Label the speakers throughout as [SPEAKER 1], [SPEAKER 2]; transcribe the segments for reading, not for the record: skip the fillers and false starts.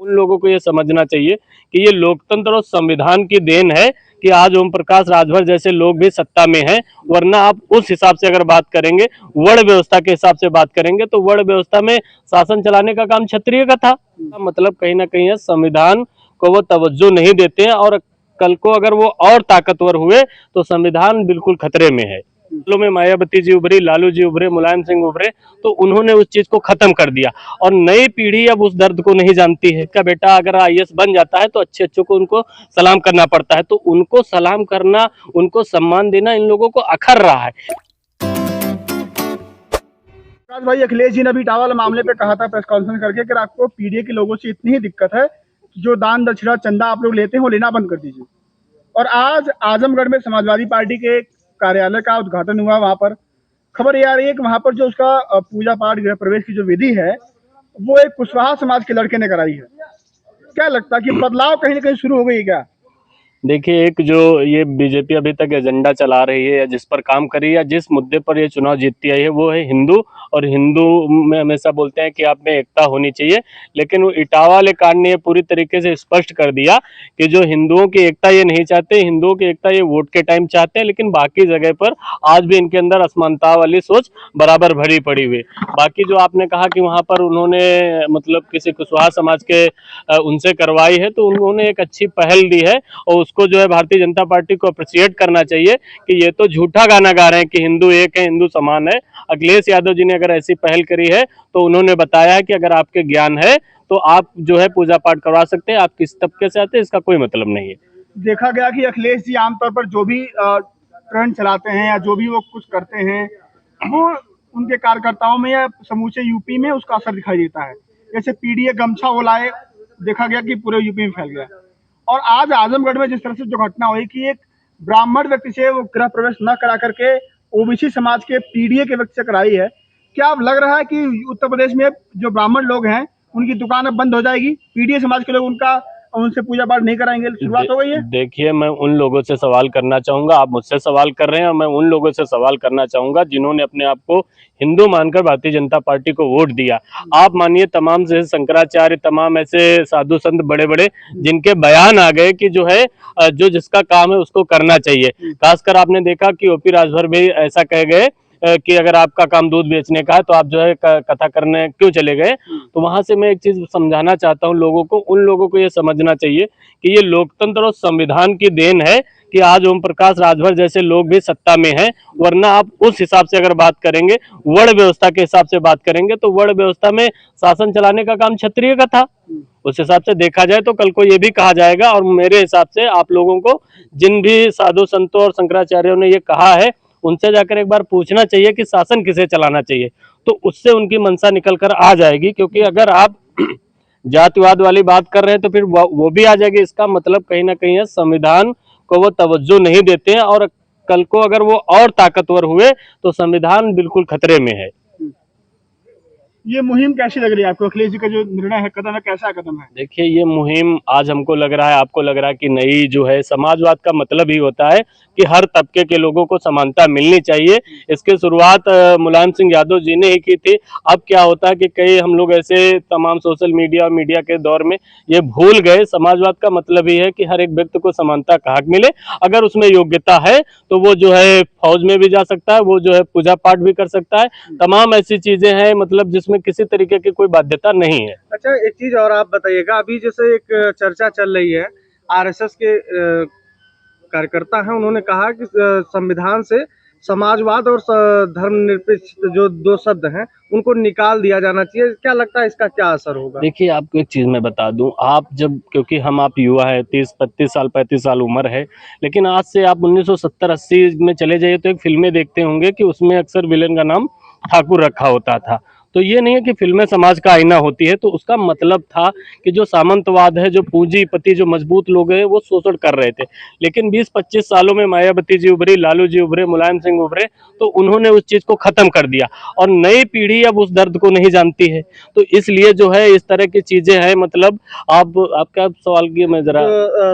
[SPEAKER 1] उन लोगों को ये समझना चाहिए कि ये लोकतंत्र और संविधान की देन है कि आज ओम प्रकाश राजभर जैसे लोग भी सत्ता में हैं। वरना आप उस हिसाब से अगर बात करेंगे, वर्ण व्यवस्था के हिसाब से बात करेंगे, तो वर्ण व्यवस्था में शासन चलाने का काम क्षत्रिय का था। मतलब कहीं ना कहीं संविधान को वो तवज्जो नहीं देते हैं, और कल को अगर वो और ताकतवर हुए तो संविधान बिल्कुल खतरे में है। में मायावती जी उभरी, लालू जी उभरे, मुलायम सिंह उभरे, तो उन्होंने उस चीज को खत्म कर दिया। और नई पीढ़ी अब उस दर्द को नहीं जानती है। का बेटा अगर आईएएस बन जाता है तो अच्छे अच्छों को उनको सलाम करना पड़ता है, तो उनको सलाम करना, उनको सम्मान देना इन लोगों को अखर रहा है।
[SPEAKER 2] भाई, अखिलेश जी ने अभी इटावा वाले मामले पे कहा था प्रेस कॉन्फ्रेंस करके कि आपको पीडीए के लोगों से इतनी ही दिक्कत है कि जो दान दक्षिणा चंदा आप लोग लेते हैं वो लेना बंद कर दीजिए। और आज आजमगढ़ में समाजवादी पार्टी के कार्यालय का उद्घाटन हुआ। वहां पर खबर ये आ रही है कि वहां पर जो उसका पूजा पाठ गृह प्रवेश की जो विधि है वो एक कुशवाहा समाज के लड़के ने कराई है। क्या लगता है कि बदलाव कहीं ना कहीं शुरू हो गई है क्या?
[SPEAKER 1] देखिए, एक जो ये बीजेपी अभी तक एजेंडा चला रही है या जिस पर काम कर रही है या जिस मुद्दे पर ये चुनाव जीतती आई है वो है हिंदू। और हिंदू में हमेशा बोलते हैं कि आप में एकता होनी चाहिए, लेकिन वो इटावा वाले कांड ने ये पूरी तरीके से स्पष्ट कर दिया कि जो हिंदुओं की एकता ये नहीं चाहते, हिंदुओं की एकता ये वोट के टाइम चाहते हैं, लेकिन बाकी जगह पर आज भी इनके अंदर असमानता वाली सोच बराबर भरी पड़ी हुई। बाकी जो आपने कहा कि वहां पर उन्होंने मतलब किसी कुशवाहा समाज के उनसे करवाई है, तो उन्होंने एक अच्छी पहल दी है और उसको जो है भारतीय जनता पार्टी को अप्रिशिएट करना चाहिए कि ये तो झूठा गाना गा रहे हैं कि हिंदू एक है, हिंदू समान है। अखिलेश यादव जी ने अगर ऐसी पहल करी है तो उन्होंने बताया है कि अगर आपके ज्ञान है तो आप जो है पूजा पाठ करवा सकते हैं, आप किस तबके से आते हैं इसका कोई मतलब नहीं है।
[SPEAKER 2] देखा गया कि अखिलेश जी आमतौर पर जो भी ट्रेंड चलाते हैं या जो भी वो कुछ करते हैं वो उनके कार्यकर्ताओं में या समूचे यूपी में उसका असर दिखाई देता है। जैसे पीडीए गमछा वो लाए, देखा गया कि पूरे यूपी में फैल गया। और आज आजमगढ़ में जिस तरह से जो घटना हुई कि एक ब्राह्मण व्यक्ति से वो गृह प्रवेश न करा करके ओबीसी समाज के पीडीए के व्यक्ति से कराई है, क्या अब लग रहा है कि उत्तर प्रदेश में जो ब्राह्मण लोग हैं उनकी दुकान अब बंद हो जाएगी, पीडीए समाज के लोग उनसे पूजा पाठ नहीं कराएंगे? शुरुआत हो गई है।
[SPEAKER 1] देखिए, मैं उन लोगों से सवाल करना चाहूंगा, आप मुझसे सवाल कर रहे हैं, और मैं उन लोगों से सवाल करना चाहूंगा जिन्होंने अपने आप को हिंदू मानकर भारतीय जनता पार्टी को वोट दिया। आप मानिए तमाम जैसे शंकराचार्य, तमाम ऐसे साधु संत बड़े बड़े जिनके बयान आ गए कि जो है जो जिसका काम है उसको करना चाहिए। खासकर आपने देखा कि ओपी राजभर भी ऐसा कह गए कि अगर आपका काम दूध बेचने का है तो आप जो है कथा करने क्यों चले गए। तो वहां से मैं एक चीज समझाना चाहता हूँ लोगों को, उन लोगों को ये समझना चाहिए कि ये लोकतंत्र और संविधान की देन है कि आज ओम प्रकाश राजभर जैसे लोग भी सत्ता में हैं। वरना आप उस हिसाब से अगर बात करेंगे, वर्ण व्यवस्था के हिसाब से बात करेंगे, तो वर्ण व्यवस्था में शासन चलाने का काम क्षत्रिय का था। उस हिसाब से देखा जाए तो कल को ये भी कहा जाएगा, और मेरे हिसाब से आप लोगों को जिन भी साधु संतों और शंकराचार्यों ने ये कहा है उनसे जाकर एक बार पूछना चाहिए कि शासन किसे चलाना चाहिए, तो उससे उनकी मंशा निकल कर आ जाएगी। क्योंकि अगर आप जातिवाद वाली बात कर रहे हैं तो फिर वो भी आ जाएगी। इसका मतलब कहीं ना कहीं संविधान को वो तवज्जो नहीं देते हैं, और कल को अगर वो और ताकतवर हुए तो संविधान बिल्कुल खतरे में है।
[SPEAKER 2] ये मुहिम कैसी लग रही है आपको? अखिलेश जी का जो निर्णय है, कदम है, कैसा कदम है?
[SPEAKER 1] देखिए, ये मुहिम आज हमको लग रहा है, आपको लग रहा है कि नई जो है, समाजवाद का मतलब ही होता है कि हर तबके के लोगों को समानता मिलनी चाहिए। इसकी शुरुआत मुलायम सिंह यादव जी ने ही की थी। अब क्या होता है कि कई हम लोग ऐसे तमाम सोशल मीडिया और मीडिया के दौर में ये भूल गए, समाजवाद का मतलब ही है कि हर एक व्यक्ति को समानता का हक मिले। अगर उसमें योग्यता है तो वो जो है फौज में भी जा सकता है, वो जो है पूजा पाठ भी कर सकता है। तमाम ऐसी चीजें हैं मतलब जिसमें किसी तरीके की कोई बाध्यता नहीं है।
[SPEAKER 3] अच्छा, एक चीज और आप बताइएगा, अभी जैसे एक चर्चा चल रही है, आरएसएस के कार्यकर्ता हैं, उन्होंने कहा कि संविधान से समाजवाद और धर्मनिरपेक्ष जो दो शब्द हैं उनको निकाल दिया जाना चाहिए। क्या लगता है इसका क्या असर होगा?
[SPEAKER 1] देखिए, आपको एक चीज मैं बता दूं, आप जब, क्योंकि हम आप युवा है, 30-32 साल 35 साल उम्र है, लेकिन आज से आप 1970-80 में चले जाइए तो एक फिल्में देखते होंगे कि उसमें अक्सर विलेन का नाम ठाकुर रखा होता था। तो ये नहीं है कि फिल्में समाज का आईना होती है, तो उसका मतलब था कि जो सामंतवाद है, जो पूंजीपति, जो मजबूत लोग हैं, वो शोषण कर रहे थे। लेकिन 20-25 सालों में मायावती जी उभरी, लालू जी उभरे, मुलायम सिंह उभरे, तो उन्होंने उस चीज को खत्म कर दिया। और नई पीढ़ी अब उस दर्द को नहीं जानती है, तो इसलिए जो है इस तरह की चीजें हैं। मतलब आपका सवाल की मैं जरा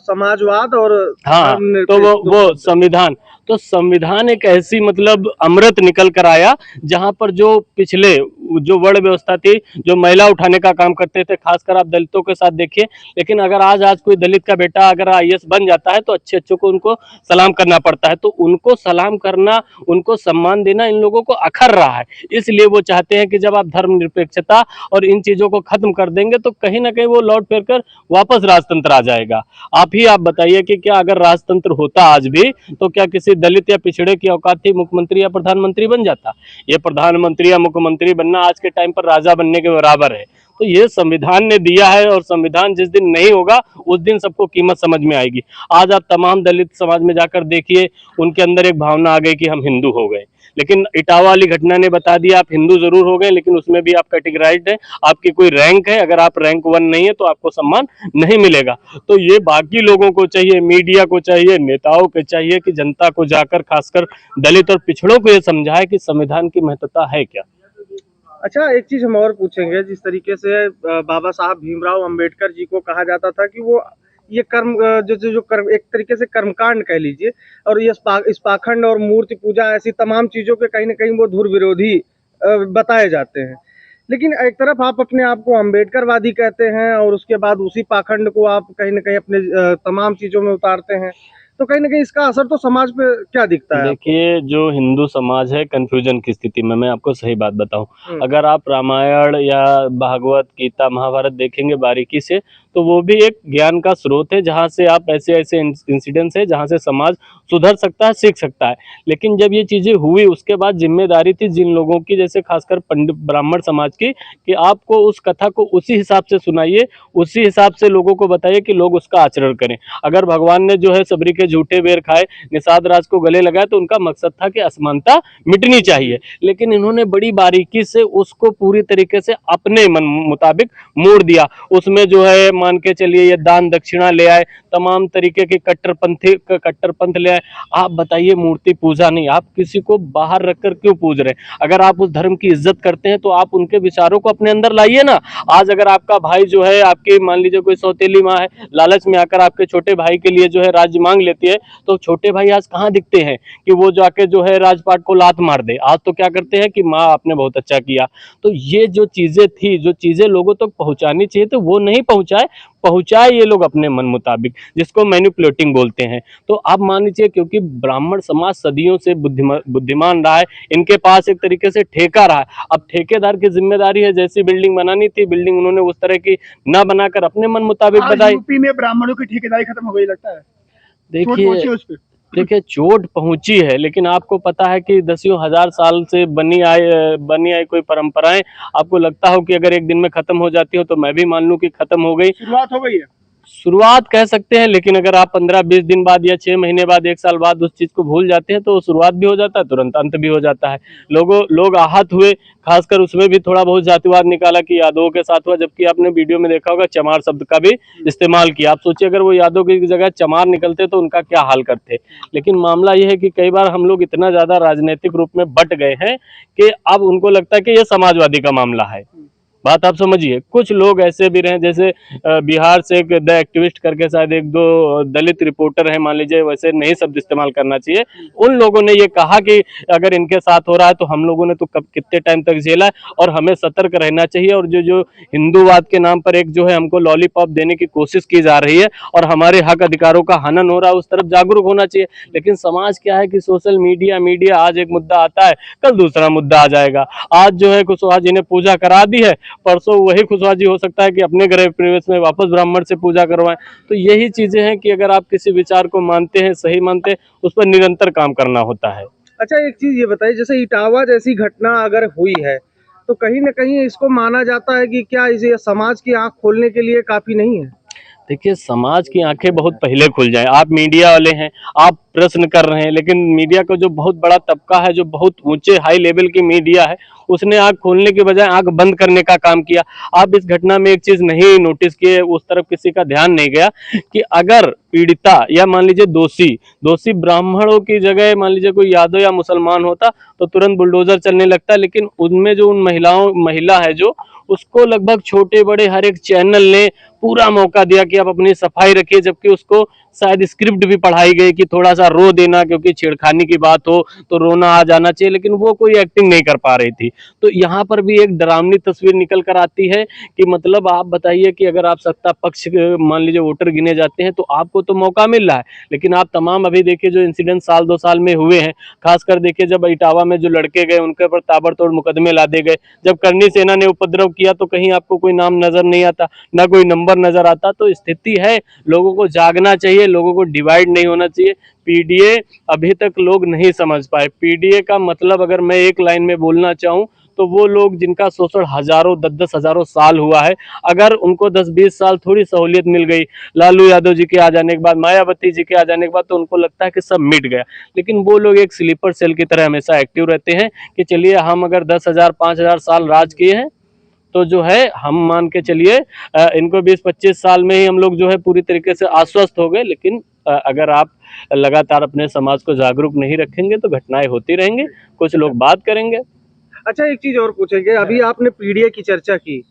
[SPEAKER 3] समाजवाद और
[SPEAKER 1] हाँ, तो वो संविधान, तो संविधान एक ऐसी मतलब अमृत निकल कर आया जहां पर जो पिछले जो वर्ण व्यवस्था थी, जो महिला उठाने का काम करते थे, खासकर आप दलितों के साथ देखिए। लेकिन अगर आज कोई दलित का बेटा अगर आईएएस बन जाता है तो अच्छे अच्छों को उनको सलाम करना पड़ता है। तो उनको सलाम करना, उनको सम्मान देना इन लोगों को अखर रहा है। इसलिए वो चाहते हैं कि जब आप धर्मनिरपेक्षता और इन चीजों को खत्म कर देंगे तो कहीं ना कहीं वो लौट फिर कर वापस राजतंत्र आ जाएगा। आप बताइए कि क्या अगर राजतंत्र होता आज भी तो क्या किसी दलित या पिछड़े की औकात थी मुख्यमंत्री या प्रधानमंत्री बन जाता? ये प्रधानमंत्री या मुख्यमंत्री बनना आज के टाइम पर राजा बनने के बराबर है। तो ये संविधान ने दिया है और संविधान जिस दिन नहीं होगा उस दिन सबको कीमत समझ में आएगी। आज आप तमाम दलित समाज में जाकर देखिए, उनके अंदर एक भावना आ गई कि हम हिंदू हो गए। लेकिन इटावा वाली घटना ने बता दिया आप हिंदू जरूर हो गए, लेकिन उसमें भी आप कैटेगराइज्ड है, आपकी कोई रैंक है, अगर आप रैंक 1 नहीं है तो आपको सम्मान नहीं मिलेगा। तो ये बाकी लोगों को चाहिए, मीडिया को चाहिए, नेताओं को चाहिए कि जनता को जाकर खासकर दलित और पिछड़ों को ये समझाए कि संविधान की महत्वता है क्या।
[SPEAKER 3] अच्छा, एक चीज हम और पूछेंगे, जिस तरीके से बाबा साहब भीमराव अंबेडकर जी को कहा जाता था कि वो ये कर्म जो कर्म एक तरीके से कर्मकांड कह लीजिए, और ये इस पाखंड और मूर्ति पूजा ऐसी तमाम चीजों के कहीं ना कहीं वो धुर विरोधी बताए जाते हैं। लेकिन एक तरफ आप अपने आप को अंबेडकरवादी कहते हैं और उसके बाद उसी पाखंड को आप कहीं ना कहीं अपने तमाम चीजों में उतारते हैं, तो कहीं ना कहीं इसका असर तो समाज पे क्या दिखता है?
[SPEAKER 1] देखिए, जो हिंदू समाज है कंफ्यूजन की स्थिति में, मैं आपको सही बात बताऊं, अगर आप रामायण या भागवत गीता महाभारत देखेंगे बारीकी से तो वो भी एक ज्ञान का स्रोत है, जहाँ से आप ऐसे ऐसे इंसिडेंट्स है जहाँ से समाज सुधर सकता है, सीख सकता है। लेकिन जब ये चीजें हुई उसके बाद जिम्मेदारी थी जिन लोगों की, जैसे खासकर पंडित ब्राह्मण समाज की, कि आपको उस कथा को उसी हिसाब से सुनाइए, उसी हिसाब से लोगों को बताइए कि लोग उसका आचरण करें। अगर भगवान ने जो है सबरी के झूठे बेर खाए, निषाद राज को गले लगाए, तो उनका मकसद था कि असमानता मिटनी चाहिए। लेकिन इन्होंने बड़ी बारीकी से उसको पूरी तरीके से अपने मन मुताबिक मोड़ दिया। उसमें जो है मान के चलिए ये दान दक्षिणा ले आए, तमाम तरीके के कट्टरपंथ ले आए। आप बताइए, मूर्ति पूजा नहीं, आप किसी को बाहर रखकर क्यों पूज रहे हैं? अगर आप उस धर्म की इज्जत करते हैं तो आप उनके विचारों को अपने अंदर लाइए ना। आज अगर आपका भाई जो है, आपकी मान लीजिए कोई सौतेली माँ है, लालच में आकर आपके छोटे भाई के लिए जो है राज्य मांग लेती है, तो छोटे भाई आज कहाँ दिखते हैं कि वो जाके जो है राजपाट को लात मार दे। आज तो क्या करते हैं कि माँ आपने बहुत अच्छा किया। तो ये जो चीजें थी, जो चीजें लोगों तक पहुंचानी चाहिए तो वो नहीं पहुंचाए ये लोग अपने मन मुताबिक, जिसको मैनिपुलेटिंग बोलते हैं। तो आप मान लीजिए, क्योंकि ब्राह्मण समाज सदियों से बुद्धिमान रहा है, इनके पास एक तरीके से ठेका रहा है। अब ठेकेदार की जिम्मेदारी है, जैसी बिल्डिंग बनानी थी बिल्डिंग उन्होंने उस तरह की ना बनाकर अपने मन मुताबिक बनाई।
[SPEAKER 2] यूपी में ब्राह्मणों की ठेकेदारी खत्म हो गई लगता है।
[SPEAKER 1] देखिए चोट पहुंची है, लेकिन आपको पता है कि दसियों हजार साल से बनी आई कोई परंपराएं आपको लगता हो कि अगर एक दिन में खत्म हो जाती हो, तो मैं भी मान लूं कि खत्म हो गई।
[SPEAKER 2] शुरुआत हो गई है,
[SPEAKER 1] शुरुआत कह सकते हैं, लेकिन अगर आप 15-20 दिन बाद या 6 महीने बाद, 1 साल बाद उस चीज को भूल जाते हैं तो शुरुआत भी हो जाता है, तुरंत अंत भी हो जाता है। लोग आहत हुए, खासकर उसमें भी थोड़ा बहुत जातिवाद निकाला कि यादवों के साथ हुआ, जबकि आपने वीडियो में देखा होगा चमार शब्द का भी इस्तेमाल किया। आप सोचिए अगर वो यादव की जगह चमार निकलते तो उनका क्या हाल करते। लेकिन मामला यह है कि कई बार हम लोग इतना ज्यादा राजनीतिक रूप में बट गए हैं कि अब उनको लगता है कि यह समाजवादी का मामला है। बात आप समझिए। कुछ लोग ऐसे भी रहे, जैसे बिहार से एक द एक्टिविस्ट करके शायद 1-2 दलित रिपोर्टर हैं, मान लीजिए, वैसे नहीं शब्द इस्तेमाल करना चाहिए, उन लोगों ने ये कहा कि अगर इनके साथ हो रहा है तो हम लोगों ने तो कब कितने टाइम तक झेला है और हमें सतर्क रहना चाहिए। और जो हिंदूवाद के नाम पर एक जो है हमको लॉलीपॉप देने की कोशिश की जा रही है और हमारे हक अधिकारों का हनन हो रहा है, उस तरफ जागरूक होना चाहिए। लेकिन समाज क्या है कि सोशल मीडिया आज एक मुद्दा आता है, कल दूसरा मुद्दा आ जाएगा। आज जो है कुशवाहा जी ने पूजा करा दी है, परसों वही कुशवाहा जी हो सकता है कि अपने गृह प्रवेश में वापस ब्राह्मण से पूजा करवाएं। तो यही चीजें हैं कि अगर आप किसी विचार को मानते हैं, सही मानते हैं, उस पर निरंतर काम करना होता है।
[SPEAKER 3] अच्छा, एक चीज ये बताइए, जैसे इटावा जैसी घटना अगर हुई है तो कहीं ना कहीं इसको माना जाता है कि क्या इसे समाज की आंख खोलने के लिए काफी नहीं है?
[SPEAKER 1] देखिए, समाज की आंखें बहुत पहले खुल जाएं। आप मीडिया वाले हैं, आप प्रश्न कर रहे हैं, लेकिन मीडिया का जो बहुत बड़ा तबका है, जो बहुत ऊंचे हाई लेवल की मीडिया है, उसने आंख खोलने के बजाय आंख बंद करने का काम किया। आप इस घटना में एक चीज नहीं नोटिस किए, उस तरफ किसी का ध्यान नहीं गया कि अगर पीड़िता या मान लीजिए दोषी ब्राह्मणों की जगह मान लीजिए कोई यादव या मुसलमान होता तो तुरंत बुलडोजर चलने लगता। लेकिन उनमें जो उन महिला है जो, उसको लगभग छोटे बड़े हर एक चैनल ने पूरा मौका दिया कि आप अपनी सफाई रखिए, जबकि उसको शायद स्क्रिप्ट भी पढ़ाई गई कि थोड़ा सा रो देना, क्योंकि छेड़खानी की बात हो तो रोना आ जाना चाहिए, लेकिन वो कोई एक्टिंग नहीं कर पा रही थी। तो यहाँ पर भी एक डरावनी तस्वीर निकल कर आती है कि मतलब आप बताइए कि अगर आप सत्ता पक्ष मान लीजिए वोटर गिने जाते हैं तो आपको तो मौका मिल रहा है, लेकिन आप तमाम अभी देखिए जो इंसिडेंट साल 2 साल में हुए हैं, खासकर देखिए जब इटावा में जो लड़के गए उनके ऊपर ताबड़तोड़ मुकदमे लादे गए, जब करनी सेना ने उपद्रव किया तो कहीं आपको कोई नाम नजर नहीं आता, ना कोई नंबर नजर आता। तो स्थिति है, लोगों को जागना चाहिए, लोगों को डिवाइड नहीं होना चाहिए। पीडीए अभी तक लोग नहीं समझ पाए। पीडीए का मतलब अगर मैं एक लाइन में बोलना चाहूं तो वो लोग जिनका शोषण हजारों 10-10 हजारों साल हुआ है, अगर उनको 10-20 साल थोड़ी सहूलियत मिल गई लालू यादव जी के आ जाने के बाद, मायावती जी के आ जाने के बाद, तो उनको लगता है कि सब मिट गया। लेकिन वो लोग एक स्लीपर सेल की तरह हमेशा एक्टिव रहते हैं कि चलिए हम अगर 10,000 5,000 साल राज किए हैं तो जो है हम मान के चलिए इनको 20-25 साल में ही हम लोग जो है पूरी तरीके से आश्वस्त हो गए। लेकिन अगर आप लगातार अपने समाज को जागरूक नहीं रखेंगे तो घटनाएं होती रहेंगी, कुछ लोग बात करेंगे।
[SPEAKER 3] अच्छा, एक चीज और पूछेंगे, अभी आपने पीडीए की चर्चा की,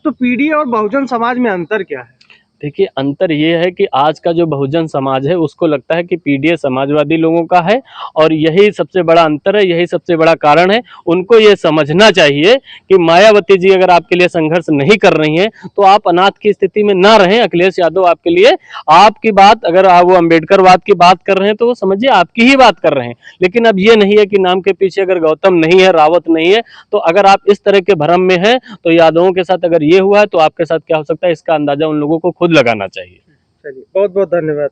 [SPEAKER 3] तो पीडीए और बहुजन समाज में अंतर क्या है?
[SPEAKER 1] देखिए अंतर ये है कि आज का जो बहुजन समाज है उसको लगता है कि पीडीए समाजवादी लोगों का है, और यही सबसे बड़ा अंतर है, यही सबसे बड़ा कारण है। उनको ये समझना चाहिए कि मायावती जी अगर आपके लिए संघर्ष नहीं कर रही हैं तो आप अनाथ की स्थिति में ना रहें। अखिलेश यादव आपके लिए, आपकी बात अगर आप वो अम्बेडकरवाद की बात कर रहे हैं तो वो समझिए आपकी ही बात कर रहे हैं। लेकिन अब ये नहीं है कि नाम के पीछे अगर गौतम नहीं है, रावत नहीं है, तो अगर आप इस तरह के भ्रम में हैं तो यादवों के साथ अगर ये हुआ है तो आपके साथ क्या हो सकता है, इसका अंदाजा उन लोगों को खुद लगाना चाहिए।
[SPEAKER 3] चलिए, बहुत बहुत धन्यवाद।